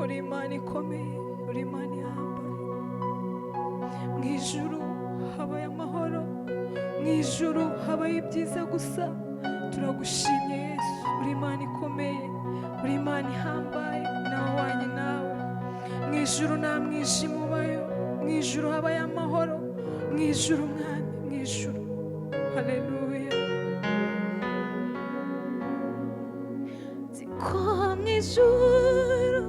uri Imana ikomeye, uri Imana ihambaye. Mu ijuru habaye amahoro, mu ijuru habaye ibyiza gusa. Turagushimye Yesu, uri Imana ikomeye, uri Imana ihambaye, nawe wanye nawe. Mu ijuru nta mwijima ubayo, mu ijuru habaye amahoro, mu ijuru Mwami, mu ijuru. Haleluya. Ziko mu ijuru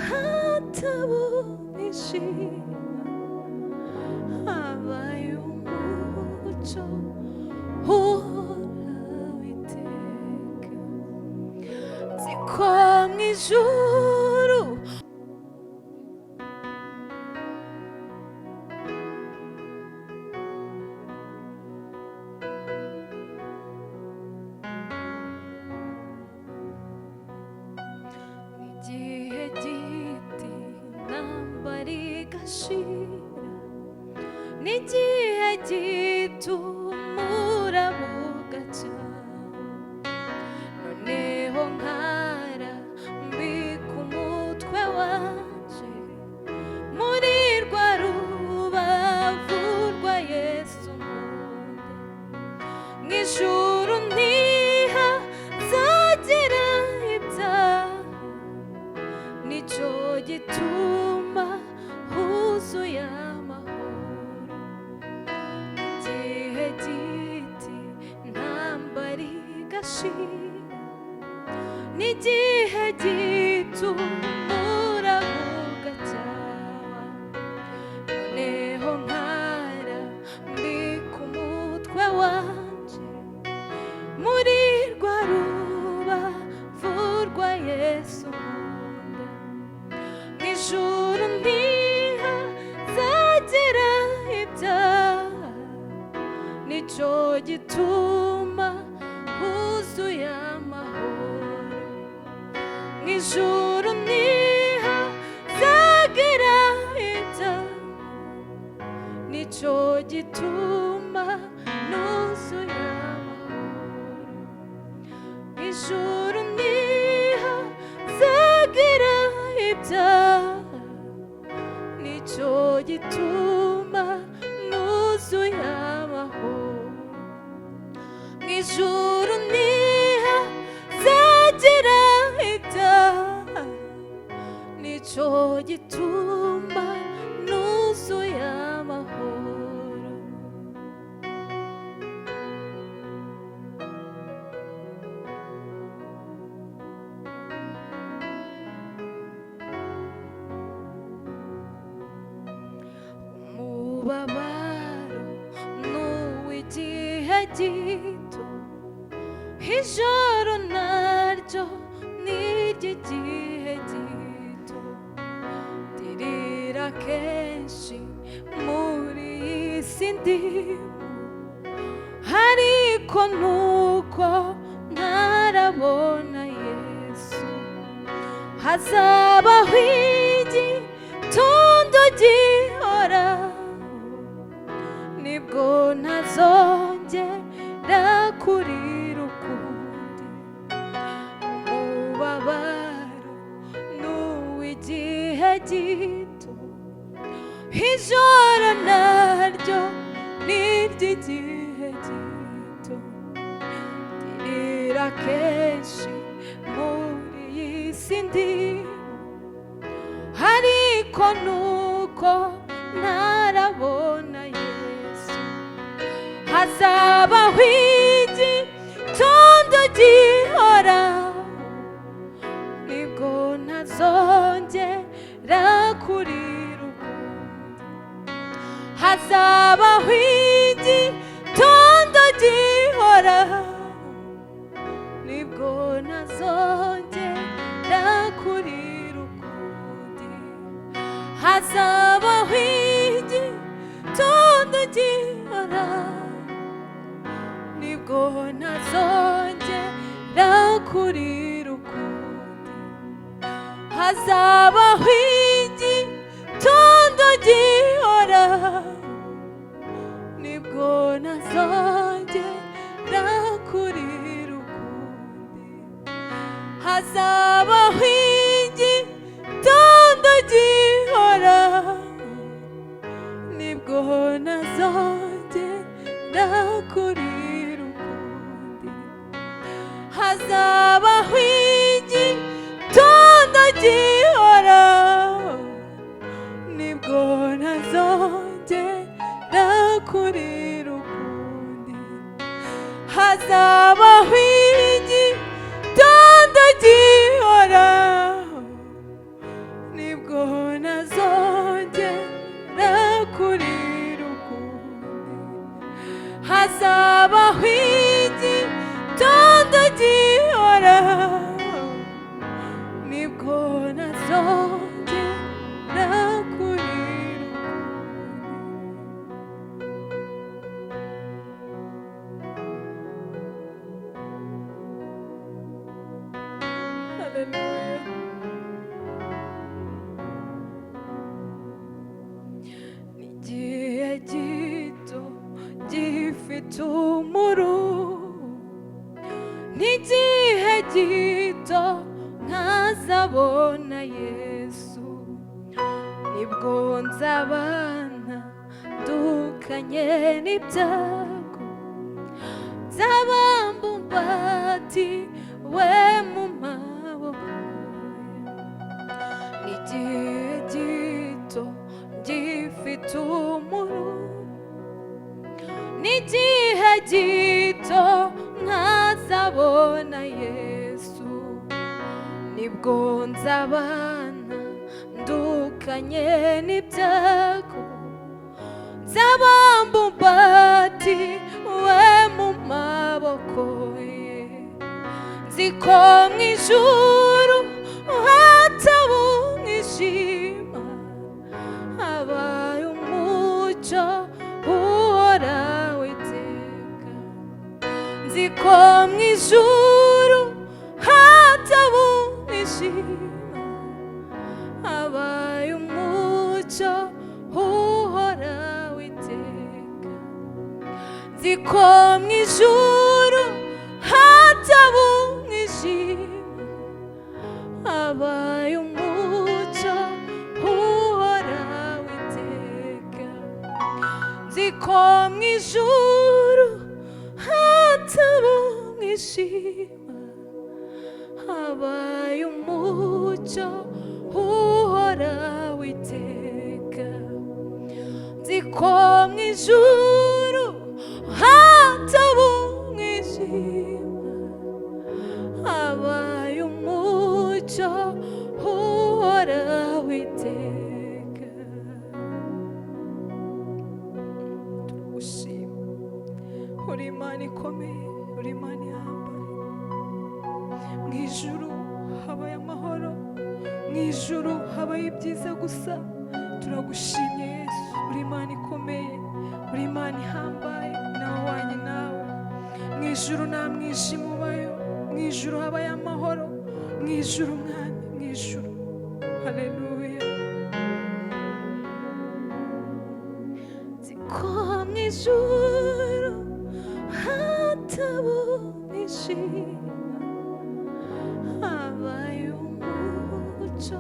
hataba umwijima, habaye umucyo uhoraho iteka. Ziko mu ijuru igihe giti intambara igashira, n'igihe gito umuraba ugacya. Noneho nkarambika umutwe wanje muri rwa rubavu rwa Yesu nkunda. Mu ijuru ntihazagira ibyaha, nicyo gituma huzuye amahoro. Igihe giti intambara igashira, n'igihe gito umuraba ugacyaha. Noneho nkarambika umutwe wanje muri rwa rubavu rwa Yesu nkunda. Mu ijuru ntihazagira ibyaha, nicyo gituma huzuye amahoro. Mu ijuru ntihazagira ibyaha, nicyo gituma nuzuye amahoro. Mu ijuru ntihazagira ibyaha, nicyo gituma nuzuye amahoro. Mu ijuru ntihazagira ibyaha, nicyo gituma nuzuye amahoro. Umubabaro n'uw'igihe gito, ijoro naryo n'iry'igihe gito. Ndirira kenshi muri iyi si ndimo, ariko nuko ntarabona Yesu. Hazabaho igitondo gihoraho, nibwo ntazongera kurira ukundi. Umubabaro n'uw'igihe gito, ijoro naryo n'iry'igihe gito. Ndirira kenshi muri iyi si ndimo, ariko nuko ntarabona Yesu. Hazabaho igitondo gihoraho, nibwo ntazongera kurira ukundi. Hazabaho igitondo gihoraho, nibwo ntazongera kurira ukundi. Hazabaho igitondo gihoraho, nibwo ntazongera kurira ukundi. Hazabaho igitondo gihoraho, nibwo ntazongera kurira ukundi. Hazabaho igitondo ngifite umuru n'igihe gito nkazabona Yesu nibwo nzabana dukanye n'ibyago nzaba mbumbatiwe mu maboko n'igihe gito ngifite umuru n'igihe gito nkazabona Yesu nibwo nzabana ndukanye n'ibyago nzaba mbumbatiwe mu maboko ye nzi ko mu ijuru hataba umwijima habaye umucyo uhoraho iteka nzi ko mu ijuru hataba umwijima habaye umucyo uhoraho iteka nzi ko mu ijuru hataba umwijima habaye umucyo uhoraho iteka nzi ko mu ijuru hataba umwijima habaye umucyo uhoraho iteka nzi ko mu ijuru hataba umwijima habaye umucyo uhoraho iteka turagushima uri Imana ikomeye uri Imana ihambaye mu ijuru habaye amahoro mu ijuru habaye ibyiza gusa turagushimye Yesu uri Imana ikomeye uri Imana ihambaye nawe wanye nawe mu ijuru nta mwijima ubayo mu ijuru habaye amahoro mu ijuru mwami mu ijuru haleluya nzi ko mu ijuru hataba umwijima habaye umucyo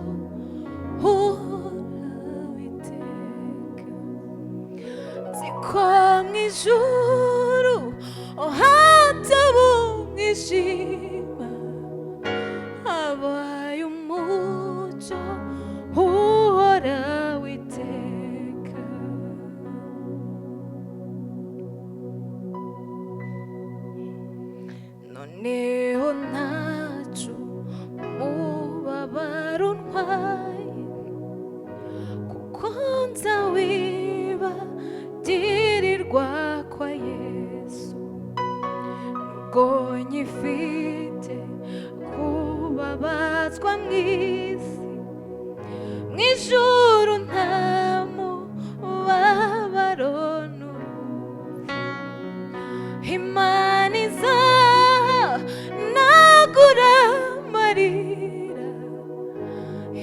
uhoraho iteka nzi ko mu ijuru hataba umwijima habaye umucyo uhoraho iteka noneho ntacyo umubabaro untwaye kuko nzawibagirirwa kwa Yesu nubwo nyifite kubabazwa mu isi mu ijuru nta mubabaro n'urupfu Imana izanagura amarira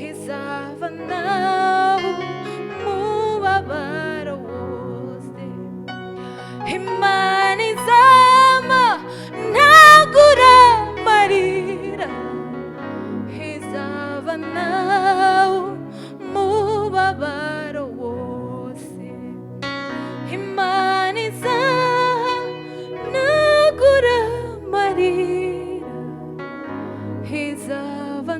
izava nawe umubabaro wose Imana izanagura amarira izava nawe umubabaro wose Imana izanagura amarira izava